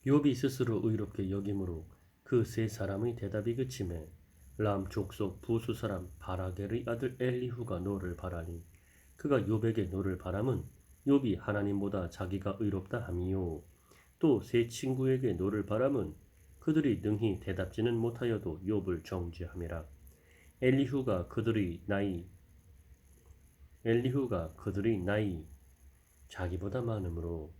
욥이 스스로 의롭게 여김으로 그 세 사람의 대답이 그치매 람 족속 부수 사람 바라겔의 아들 엘리후가 노를 바라니 그가 욥에게 노를 바람은 욥이 하나님보다 자기가 의롭다 함이요 또 세 친구에게 노를 바람은 그들이 능히 대답지는 못하여도 욥을 정죄함이라. 엘리후가 그들의 나이 자기보다 많으므로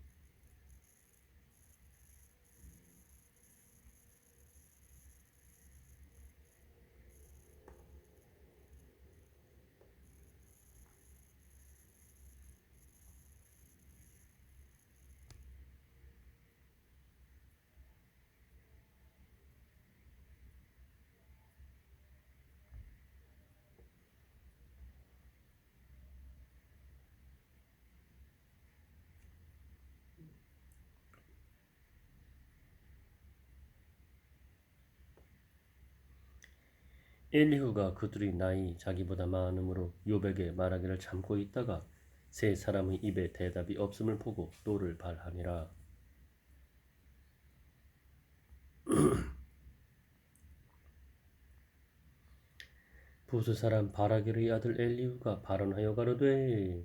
엘리후가 그들의 나이 자기보다 많으므로 욥에게 말하기를 참고 있다가 세 사람의 입에 대답이 없음을 보고 노를 발하니라. 부수 사람 바라겔의 아들 엘리후가 발언하여 가로되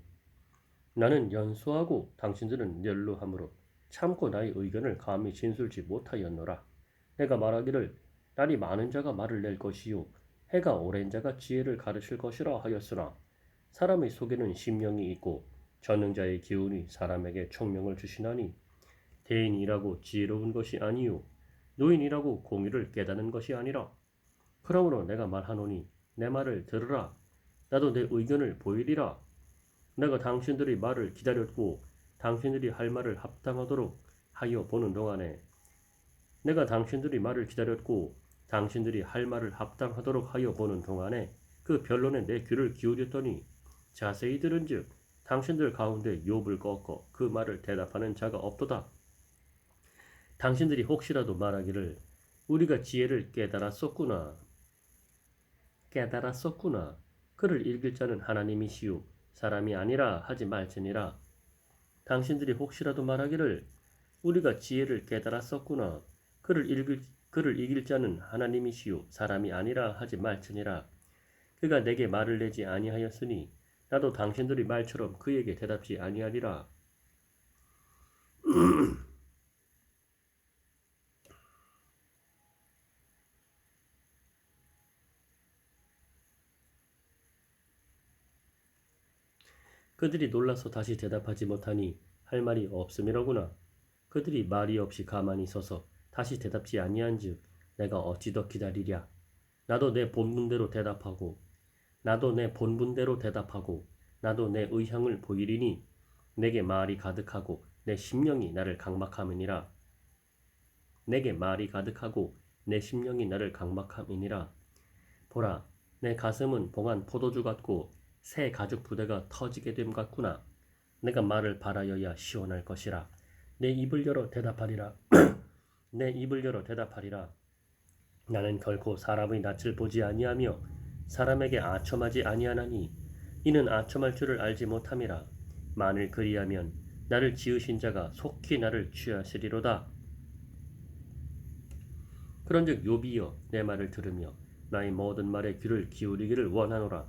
나는 연소하고 당신들은 연로함으로 참고 나의 의견을 감히 진술지 못하였노라. 내가 말하기를 날이 많은 자가 말을 낼 것이요 해가 오랜 자가 지혜를 가르칠 것이라 하였으나 사람의 속에는 심령이 있고 전능자의 기운이 사람에게 총명을 주시나니 대인이라고 지혜로운 것이 아니요 노인이라고 공의를 깨닫는 것이 아니라. 그러므로 내가 말하노니 내 말을 들으라. 나도 내 의견을 보이리라. 내가 당신들의 말을 기다렸고 당신들이 할 말을 합당하도록 하여 보는 동안에 내가 당신들이 말을 기다렸고 당신들이 할 말을 합당하도록 하여 보는 동안에 그 변론에 내 귀를 기울였더니 자세히 들은즉 당신들 가운데 욥을 꺾어 그 말을 대답하는 자가 없도다. 당신들이 혹시라도 말하기를 우리가 지혜를 깨달았었구나. 그를 읽을 자는 하나님이시요 사람이 아니라 하지 말지니라. 당신들이 혹시라도 말하기를 우리가 지혜를 깨달았었구나. 그를 이길 자는 하나님이시요 사람이 아니라 하지 말지니라. 그가 내게 말을 내지 아니하였으니 나도 당신들의 말처럼 그에게 대답지 아니하리라. 그들이 놀라서 다시 대답하지 못하니 할 말이 없음이로구나. 그들이 말이 없이 가만히 서서 다시 대답지 아니한즉 내가 어찌 더 기다리랴. 나도 내 본분대로 대답하고 나도 내 의향을 보이리니 내게 말이 가득하고 내 심령이 나를 강박함이니라. 보라, 내 가슴은 봉한 포도주 같고 새 가죽 부대가 터지게 됨 같구나. 내가 말을 바라여야 시원할 것이라. 내 입을 열어 대답하리라. 나는 결코 사람의 낯을 보지 아니하며 사람에게 아첨하지 아니하나니 이는 아첨할 줄을 알지 못함이라. 만일 그리하면 나를 지으신 자가 속히 나를 취하시리로다. 그런즉 욥이여 내 말을 들으며 나의 모든 말에 귀를 기울이기를 원하노라.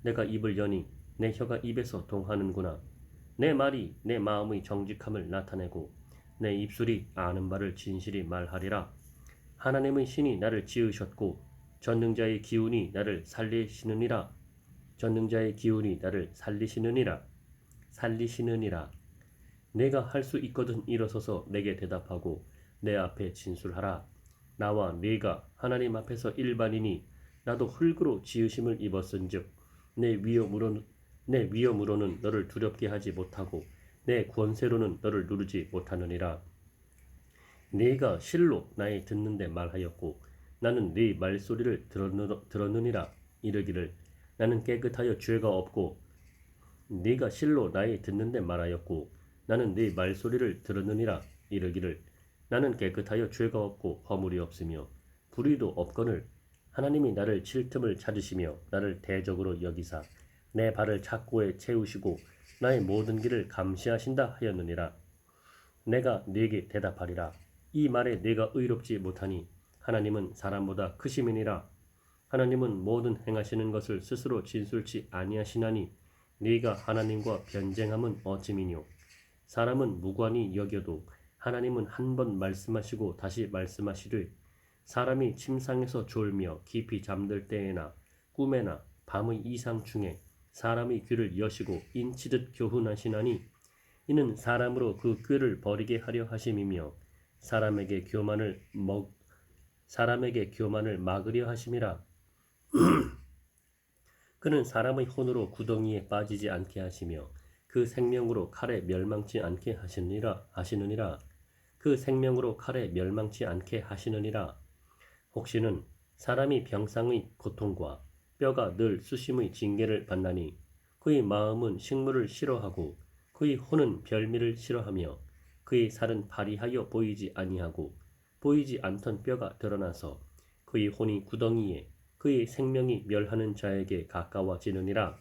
내가 입을 여니 내 혀가 입에서 동하는구나. 내 말이 내 마음의 정직함을 나타내고 내 입술이 아는 바를 진실이 말하리라. 하나님의 신이 나를 지으셨고 전능자의 기운이 나를 살리시느니라. 내가 할 수 있거든 일어서서 내게 대답하고 내 앞에 진술하라. 나와 네가 하나님 앞에서 일반이니 나도 흙으로 지으심을 입었은즉 내 위엄으로는 너를 두렵게 하지 못하고 내 권세로는 너를 누르지 못하느니라. 네가 실로 나의 듣는데 말하였고 나는 네 말소리를 들었느니라. 이르기를 나는 깨끗하여 죄가 없고 네가 실로 나의 듣는데 말하였고 나는 네 말소리를 들었느니라. 이르기를 나는 깨끗하여 죄가 없고 허물이 없으며 불의도 없거늘 하나님이 나를 칠 틈을 찾으시며 나를 대적으로 여기사 내 발을 착고에 채우시고 나의 모든 길을 감시하신다 하였느니라. 내가 네게 대답하리라. 이 말에 내가 의롭지 못하니 하나님은 사람보다 크심이니라. 하나님은 모든 행하시는 것을 스스로 진술치 아니하시나니 네가 하나님과 변쟁함은 어찌미뇨. 사람은 무관히 여겨도 하나님은 한 번 말씀하시고 다시 말씀하시되 사람이 침상에서 졸며 깊이 잠들 때에나 꿈에나 밤의 이상 중에 사람의 귀를 여시고 인치듯 교훈하시나니 이는 사람으로 그 꾀를 버리게 하려 하심이며 사람에게 교만을 막으려 하심이라. 그는 사람의 혼으로 구덩이에 빠지지 않게 하시며 그 생명으로 칼에 멸망치 않게 하시느니라. 그 생명으로 칼에 멸망치 않게 하시느니라. 혹시는 사람이 병상의 고통과 뼈가 늘 수심의 징계를 받나니 그의 마음은 식물을 싫어하고 그의 혼은 별미를 싫어하며 그의 살은 파리하여 보이지 아니하고 보이지 않던 뼈가 드러나서 그의 혼이 구덩이에 그의 생명이 멸하는 자에게 가까워지느니라.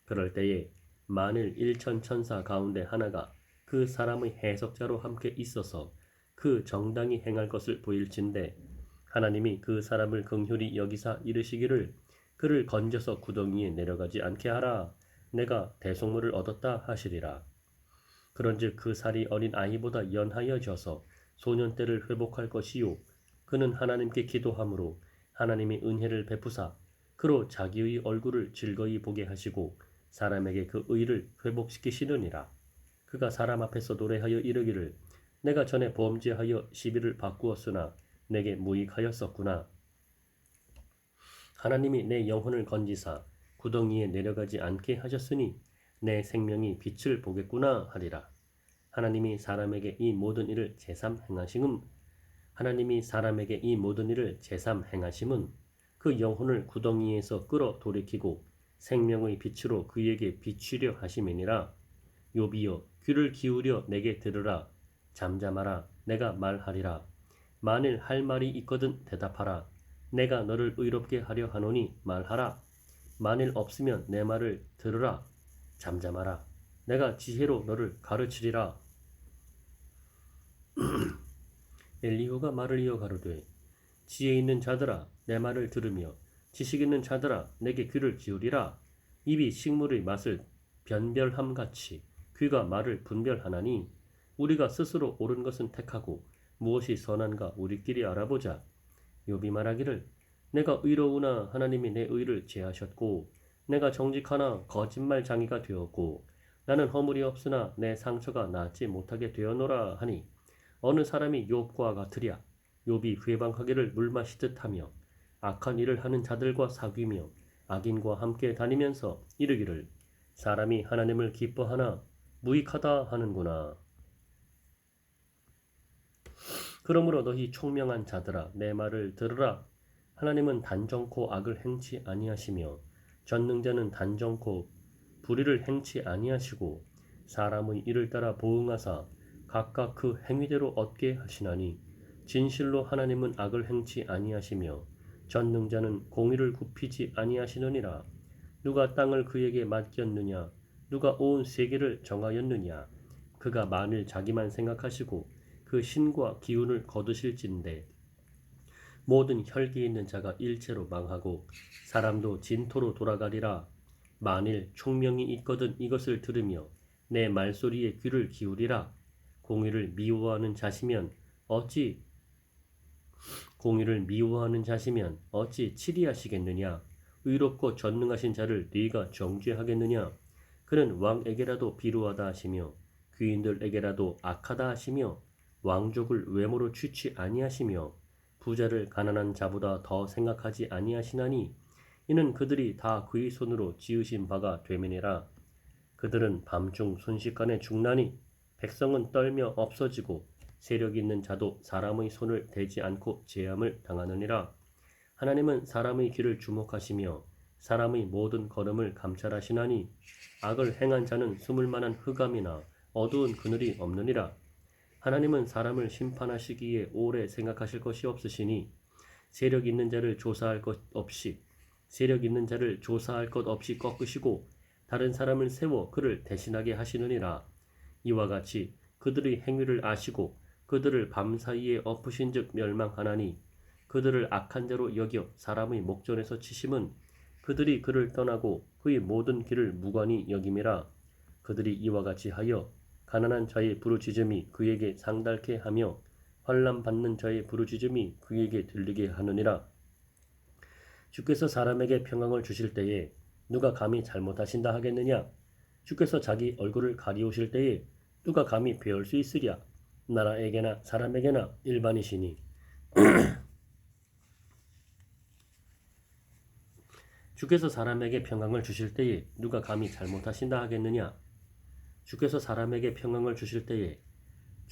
그럴 때에 만일 일천천사 가운데 하나가 그 사람의 해석자로 함께 있어서 그 정당히 행할 것을 보일진대 하나님이 그 사람을 긍휼히 여기사 이르시기를 그를 건져서 구덩이에 내려가지 않게 하라. 내가 대속물을 얻었다 하시리라. 그런즉 그 살이 어린 아이보다 연하여져서 소년 때를 회복할 것이요 그는 하나님께 기도함으로 하나님이 은혜를 베푸사 그로 자기의 얼굴을 즐거이 보게 하시고 사람에게 그 의를 회복시키시느니라. 그가 사람 앞에서 노래하여 이르기를 내가 전에 범죄하여 시비를 바꾸었으나 내게 무익하였었구나. 하나님이 내 영혼을 건지사 구덩이에 내려가지 않게 하셨으니 내 생명이 빛을 보겠구나 하리라. 하나님이 사람에게 이 모든 일을 제삼 행하심은 그 영혼을 구덩이에서 끌어 돌이키고 생명의 빛으로 그에게 비추려 하심이니라. 욥이여 귀를 기울여 내게 들으라. 잠잠하라 내가 말하리라. 만일 할 말이 있거든 대답하라. 내가 너를 의롭게 하려 하노니 말하라. 만일 없으면 내 말을 들으라. 잠잠하라. 내가 지혜로 너를 가르치리라. 엘리후가 말을 이어 가로되 지혜 있는 자들아 내 말을 들으며 지식 있는 자들아 내게 귀를 기울이라. 입이 식물의 맛을 변별함같이 귀가 말을 분별하나니 우리가 스스로 옳은 것은 택하고 무엇이 선한가 우리끼리 알아보자. 욥이 말하기를 내가 의로우나 하나님이 내 의를 제하셨고 내가 정직하나 거짓말장이가 되었고 나는 허물이 없으나 내 상처가 낫지 못하게 되었노라 하니 어느 사람이 욥과 같으랴. 욥이 회방하기를 물마시듯 하며 악한 일을 하는 자들과 사귀며 악인과 함께 다니면서 이르기를 사람이 하나님을 기뻐하나 무익하다 하는구나. 그러므로 너희 총명한 자들아 내 말을 들으라. 하나님은 단정코 악을 행치 아니하시며 전능자는 단정코 불의를 행치 아니하시고 사람의 일을 따라 보응하사 각각 그 행위대로 얻게 하시나니 진실로 하나님은 악을 행치 아니하시며 전능자는 공의를 굽히지 아니하시느니라. 누가 땅을 그에게 맡겼느냐 누가 온 세계를 정하였느냐. 그가 만일 자기만 생각하시고 그 신과 기운을 거두실진대 모든 혈기 있는 자가 일체로 망하고 사람도 진토로 돌아가리라. 만일 총명이 있거든 이것을 들으며 내 말소리에 귀를 기울이라. 공의를 미워하는 자시면 어찌 치리하시겠느냐. 의롭고 전능하신 자를 네가 정죄하겠느냐. 그는 왕에게라도 비루하다 하시며 귀인들에게라도 악하다 하시며 왕족을 외모로 취치 아니하시며 부자를 가난한 자보다 더 생각하지 아니하시나니 이는 그들이 다 그의 손으로 지으신 바가 되매니라. 그들은 밤중 순식간에 죽나니 백성은 떨며 없어지고 세력 있는 자도 사람의 손을 대지 않고 제함을 당하느니라. 하나님은 사람의 길을 주목하시며 사람의 모든 걸음을 감찰하시나니 악을 행한 자는 숨을 만한 흑암이나 어두운 그늘이 없느니라. 하나님은 사람을 심판하시기에 오래 생각하실 것이 없으시니 세력 있는 자를 조사할 것 없이 꺾으시고 다른 사람을 세워 그를 대신하게 하시느니라. 이와 같이 그들의 행위를 아시고 그들을 밤사이에 엎으신즉 멸망하나니 그들을 악한 자로 여겨 사람의 목전에서 치심은 그들이 그를 떠나고 그의 모든 길을 무관히 여김이라. 그들이 이와 같이 하여 가난한 자의 부르짖음이 그에게 상달케 하며 환난 받는 자의 부르짖음이 그에게 들리게 하느니라. 주께서 사람에게 평강을 주실 때에 누가 감히 잘못하신다 하겠느냐? 주께서 자기 얼굴을 가리우실 때에 누가 감히 배울 수 있으랴? 나라에게나 사람에게나 일반이시니. 주께서 사람에게 평강을 주실 때에 누가 감히 잘못하신다 하겠느냐?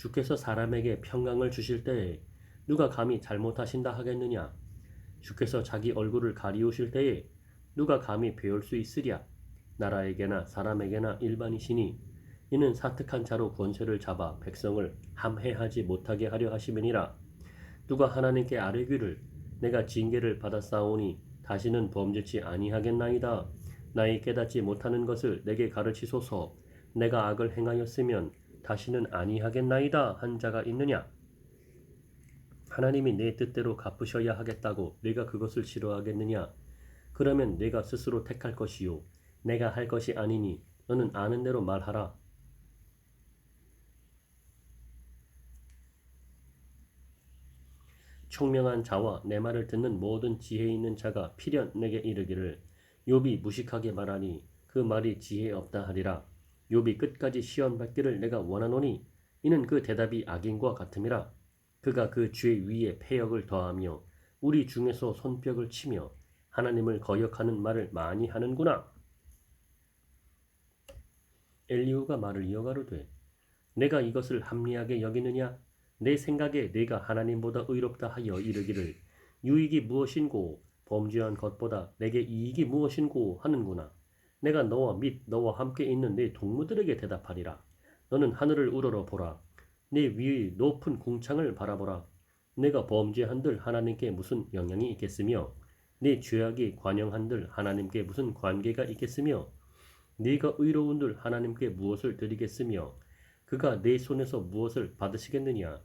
주께서 사람에게 평강을 주실 때에 누가 감히 잘못하신다 하겠느냐? 주께서 자기 얼굴을 가리우실 때에 누가 감히 배울 수 있으랴? 나라에게나 사람에게나 일반이시니 이는 사특한 자로 권세를 잡아 백성을 함해하지 못하게 하려 하심이니라. 누가 하나님께 아뢰기를 내가 징계를 받았사오니 다시는 범죄치 아니하겠나이다. 나의 깨닫지 못하는 것을 내게 가르치소서. 내가 악을 행하였으면 다시는 아니하겠나이다 한 자가 있느냐? 하나님이 내 뜻대로 갚으셔야 하겠다고 내가 그것을 싫어하겠느냐? 그러면 내가 스스로 택할 것이요 내가 할 것이 아니니 너는 아는 대로 말하라. 총명한 자와 내 말을 듣는 모든 지혜 있는 자가 필연 내게 이르기를 욥이 무식하게 말하니 그 말이 지혜 없다 하리라. 욥이 끝까지 시험받기를 내가 원하노니 이는 그 대답이 악인과 같음이라. 그가 그 죄 위에 패역을 더하며 우리 중에서 손뼉을 치며 하나님을 거역하는 말을 많이 하는구나. 엘리후가 말을 이어가로되 내가 이것을 합리하게 여기느냐? 내 생각에 내가 하나님보다 의롭다 하여 이르기를 유익이 무엇인고 범죄한 것보다 내게 이익이 무엇인고 하는구나. 내가 너와 및 너와 함께 있는 내 동무들에게 대답하리라. 너는 하늘을 우러러 보라. 내 위의 높은 궁창을 바라보라. 내가 범죄한들 하나님께 무슨 영향이 있겠으며 내 죄악이 관영한들 하나님께 무슨 관계가 있겠으며 네가 의로운들 하나님께 무엇을 드리겠으며 그가 내 손에서 무엇을 받으시겠느냐?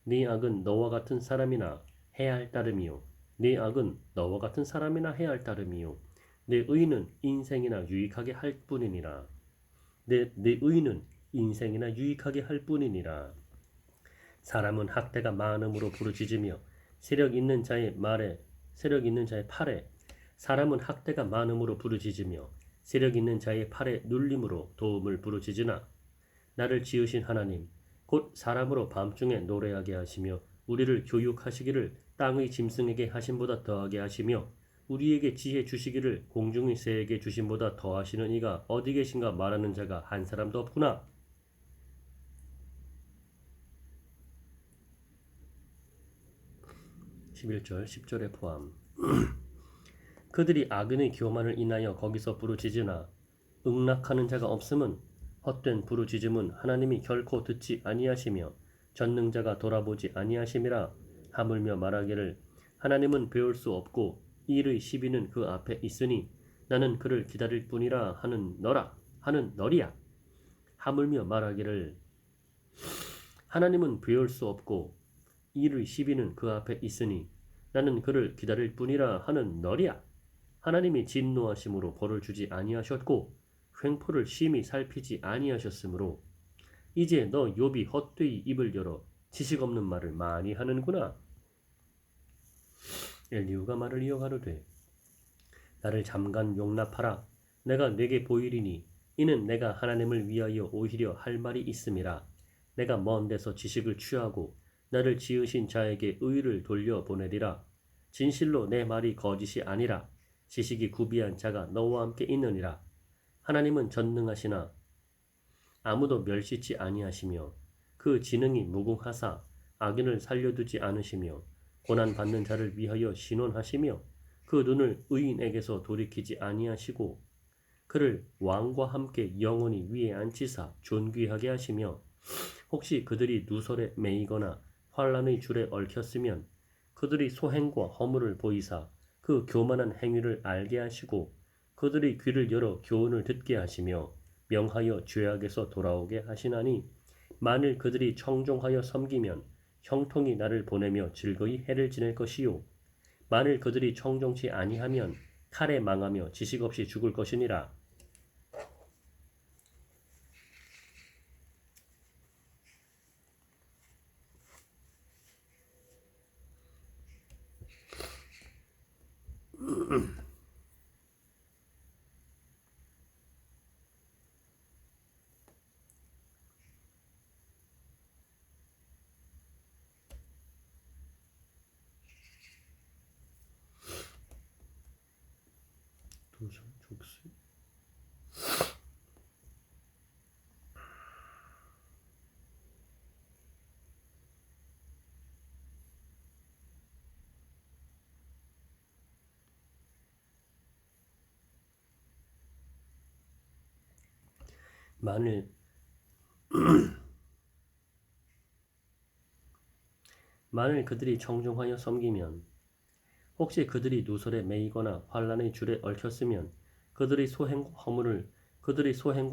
네 악은 너와 같은 사람이나 해야 할 따름이요 네 악은 너와 같은 사람이나 해야 할 따름이요 내 의는 인생이나 유익하게 할 뿐이니라. 내 의는 인생이나 유익하게 할 뿐이니라. 사람은 학대가 많음으로 부르짖으며 세력 있는 자의 팔에 사람은 학대가 많음으로 부르짖으며 세력 있는 자의 팔에 눌림으로 도움을 부르짖으나 나를 지으신 하나님 곧 사람으로 밤중에 노래하게 하시며 우리를 교육하시기를 땅의 짐승에게 하심보다 더하게 하시며 우리에게 지혜 주시기를 공중의 새에게 주심보다 더하시는 이가 어디 계신가 말하는 자가 한 사람도 없구나. 11절 10절에 포함. 그들이 악인의 교만을 인하여 거기서 부르짖으나 응낙하는 자가 없음은 헛된 부르짖음은 하나님이 결코 듣지 아니하시며 전능자가 돌아보지 아니하심이라. 하물며 말하기를 하나님은 배울 수 없고 일의 시비는 그 앞에 있으니 나는 그를 기다릴 뿐이라 하는 너리야. 하물며 말하기를 하나님은 배울 수 없고 일의 시비는 그 앞에 있으니 나는 그를 기다릴 뿐이라 하는 너리야. 하나님이 진노하심으로 벌을 주지 아니하셨고 횡포를 심히 살피지 아니하셨으므로 이제 너 욥이 헛되이 입을 열어 지식 없는 말을 많이 하는구나. 엘리후가 말을 이어가로되 나를 잠깐 용납하라. 내가 내게 보이리니 이는 내가 하나님을 위하여 오히려 할 말이 있음이라. 내가 먼 데서 지식을 취하고 나를 지으신 자에게 의를 돌려보내리라. 진실로 내 말이 거짓이 아니라 지식이 구비한 자가 너와 함께 있느니라. 하나님은 전능하시나 아무도 멸시치 아니하시며 그 지능이 무궁하사 악인을 살려두지 않으시며 고난받는 자를 위하여 신원하시며 그 눈을 의인에게서 돌이키지 아니하시고 그를 왕과 함께 영원히 위에 앉히사 존귀하게 하시며 혹시 그들이 누설에 매이거나 환란의 줄에 얽혔으면 그들이 소행과 허물을 보이사 그 교만한 행위를 알게 하시고 그들의 귀를 열어 교훈을 듣게 하시며 명하여 죄악에서 돌아오게 하시나니 만일 그들이 청종하여 섬기면 형통이 나를 보내며 즐거이 해를 지낼 것이요 만일 그들이 청종치 아니하면 칼에 망하며 지식 없이 죽을 것이니라. 도전 족수 만일 그들이 청종하여 섬기면 혹시 그들이 누설에 매이거나 환란의 줄에 얽혔으면 그들이 소행과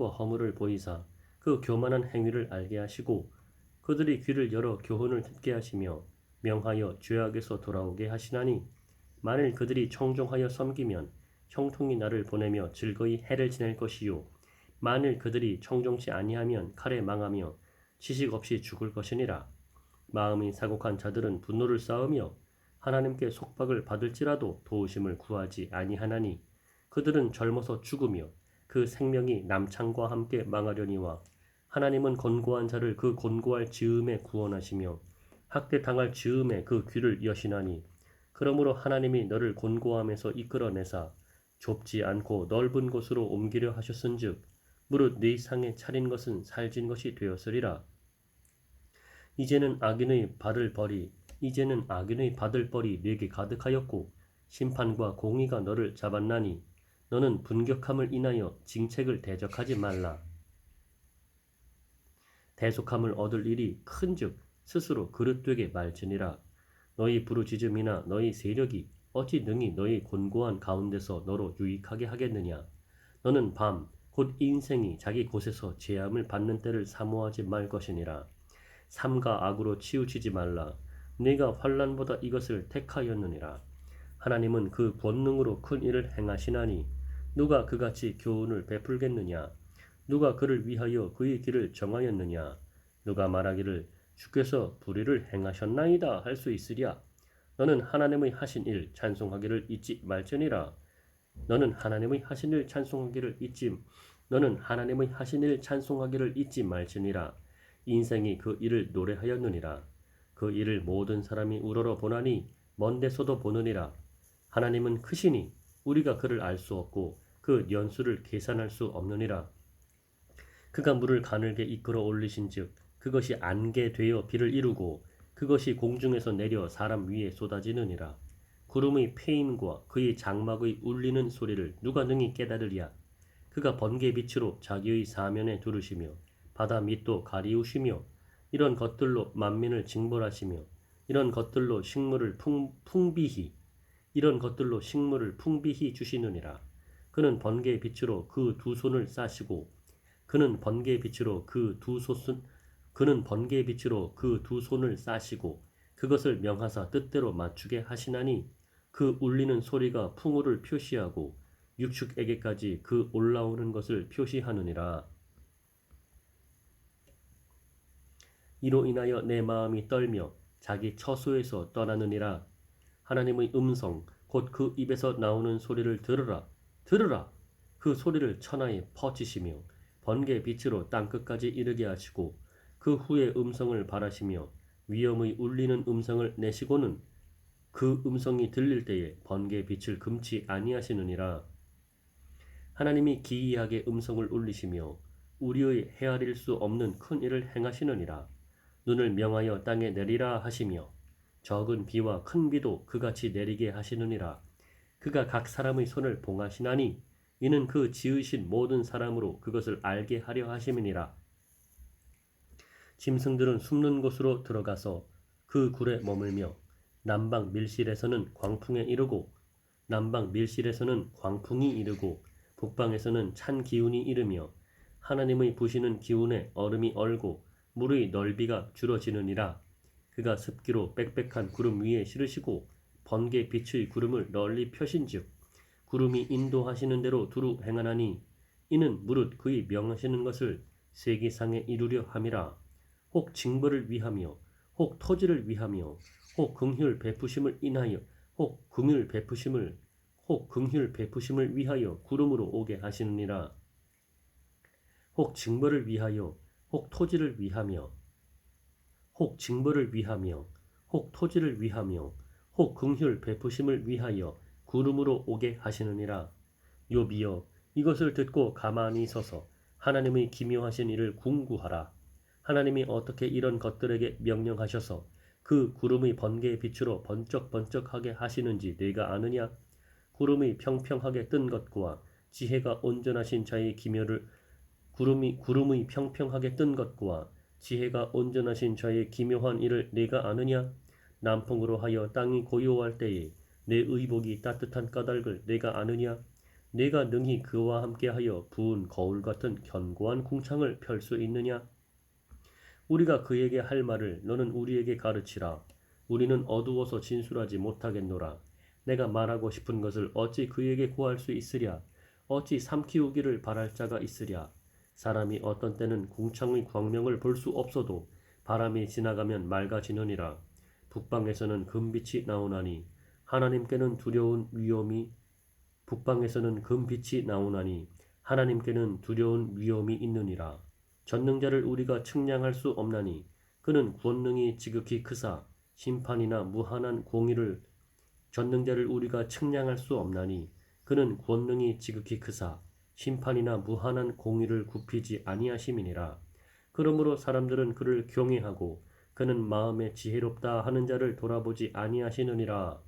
허물을 보이사 그 교만한 행위를 알게 하시고 그들이 귀를 열어 교훈을 듣게 하시며 명하여 죄악에서 돌아오게 하시나니 만일 그들이 청종하여 섬기면 형통이 나를 보내며 즐거이 해를 지낼 것이요 만일 그들이 청종치 아니하면 칼에 망하며 지식 없이 죽을 것이니라. 마음이 사곡한 자들은 분노를 쌓으며 하나님께 속박을 받을지라도 도우심을 구하지 아니하나니 그들은 젊어서 죽으며 그 생명이 남창과 함께 망하려니와 하나님은 곤고한 자를 그 곤고할 즈음에 구원하시며 학대 당할 즈음에 그 귀를 여시나니 그러므로 하나님이 너를 곤고함에서 이끌어내사 좁지 않고 넓은 곳으로 옮기려 하셨은즉 무릇 네 상에 차린 것은 살진 것이 되었으리라. 이제는 악인의 받을 벌이 네게 가득하였고 심판과 공의가 너를 잡았나니 너는 분격함을 인하여 징책을 대적하지 말라. 대속함을 얻을 일이 큰즉 스스로 그릇되게 말지니라. 너희 부르짖음이나 너희 세력이 어찌 능히 너희 곤고한 가운데서 너로 유익하게 하겠느냐. 너는 밤 곧 인생이 자기 곳에서 재함을 받는 때를 사모하지 말 것이니라. 삼가 악으로 치우치지 말라. 네가 환난보다 이것을 택하였느니라. 하나님은 그 권능으로 큰 일을 행하시나니 누가 그같이 교훈을 베풀겠느냐. 누가 그를 위하여 그의 길을 정하였느냐. 누가 말하기를 주께서 불의를 행하셨나이다 할 수 있으랴. 너는 하나님의 하신 일 찬송하기를 잊지 말지니라. 너는 하나님의 하신 일 찬송하기를 잊지 말지니라. 인생이 그 일을 노래하였느니라. 그 일을 모든 사람이 우러러 보나니 먼 데서도 보느니라. 하나님은 크시니 우리가 그를 알 수 없고 그 연수를 계산할 수 없느니라. 그가 물을 가늘게 이끌어 올리신즉 그것이 안개 되어 비를 이루고 그것이 공중에서 내려 사람 위에 쏟아지느니라. 구름의 패임과 그의 장막의 울리는 소리를 누가 능히 깨달으랴. 그가 번개 빛으로 자기의 사면에 두르시며 바다 밑도 가리우시며 이런 것들로 만민을 징벌하시며 이런 것들로 식물을 풍비히 주시느니라. 그는 번개 빛으로 그 두 손을 싸시고 그것을 명하사 뜻대로 맞추게 하시나니 그 울리는 소리가 풍우를 표시하고 육축에게까지 그 올라오는 것을 표시하느니라. 이로 인하여 내 마음이 떨며 자기 처소에서 떠나느니라. 하나님의 음성 곧 그 입에서 나오는 소리를 들으라. 들으라. 그 소리를 천하에 퍼치시며 번개 빛으로 땅끝까지 이르게 하시고 그 후에 음성을 발하시며 위엄의 울리는 음성을 내시고는 그 음성이 들릴 때에 번개 빛을 금치 아니하시느니라. 하나님이 기이하게 음성을 울리시며 우리의 헤아릴 수 없는 큰 일을 행하시느니라. 눈을 명하여 땅에 내리라 하시며 적은 비와 큰 비도 그같이 내리게 하시느니라. 그가 각 사람의 손을 봉하시나니 이는 그 지으신 모든 사람으로 그것을 알게 하려 하심이니라. 짐승들은 숨는 곳으로 들어가서 그 굴에 머물며 남방 밀실에서는 광풍이 이르고 북방에서는 찬 기운이 이르며 하나님의 부시는 기운에 얼음이 얼고 물의 넓이가 줄어지느니라. 그가 습기로 빽빽한 구름 위에 실으시고 번개 빛의 구름을 널리 펴신즉 구름이 인도하시는 대로 두루 행하나니 이는 무릇 그의 명하시는 것을 세기상에 이루려 함이라. 혹 징벌을 위하며 혹 토지를 위하며 혹 긍휼 베푸심을 인하여 혹 긍휼 베푸심을 위하여 구름으로 오게 하시느니라. 혹 징벌을 위하여 혹 토지를 위하며 혹 징벌을 위하며 혹 토지를 위하며 혹 긍휼 베푸심을 위하여 구름으로 오게 하시느니라. 욥이여 이것을 듣고 가만히 서서 하나님의 기묘하신 일을 궁구하라. 하나님이 어떻게 이런 것들에게 명령하셔서 그 구름의 번개의 빛으로 번쩍번쩍하게 하시는지 네가 아느냐? 구름이 평평하게 뜬 것과 지혜가 온전하신 자의 기묘를 구름의 평평하게 뜬 것과 지혜가 온전하신 자의 기묘한 일을 네가 아느냐? 남풍으로 하여 땅이 고요할 때에 내 의복이 따뜻한 까닭을 네가 아느냐? 네가 능히 그와 함께하여 부은 거울 같은 견고한 궁창을 펼 수 있느냐? 우리가 그에게 할 말을 너는 우리에게 가르치라. 우리는 어두워서 진술하지 못하겠노라. 내가 말하고 싶은 것을 어찌 그에게 구할 수 있으랴? 어찌 삼키우기를 바랄 자가 있으랴? 사람이 어떤 때는 궁창의 광명을 볼 수 없어도 바람이 지나가면 맑아지느니라. 북방에서는 금빛이 나오나니 하나님께는 두려운 위엄이 북방에서는 금빛이 나오나니 하나님께는 두려운 위엄이 있느니라. 전능자를 우리가 측량할 수 없나니 그는 권능이 지극히 크사 심판이나 무한한 공의를 전능자를 우리가 측량할 수 없나니 그는 권능이 지극히 크사 심판이나 무한한 공의를 굽히지 아니하심이니라. 그러므로 사람들은 그를 경외하고 그는 마음에 지혜롭다 하는 자를 돌아보지 아니하시느니라.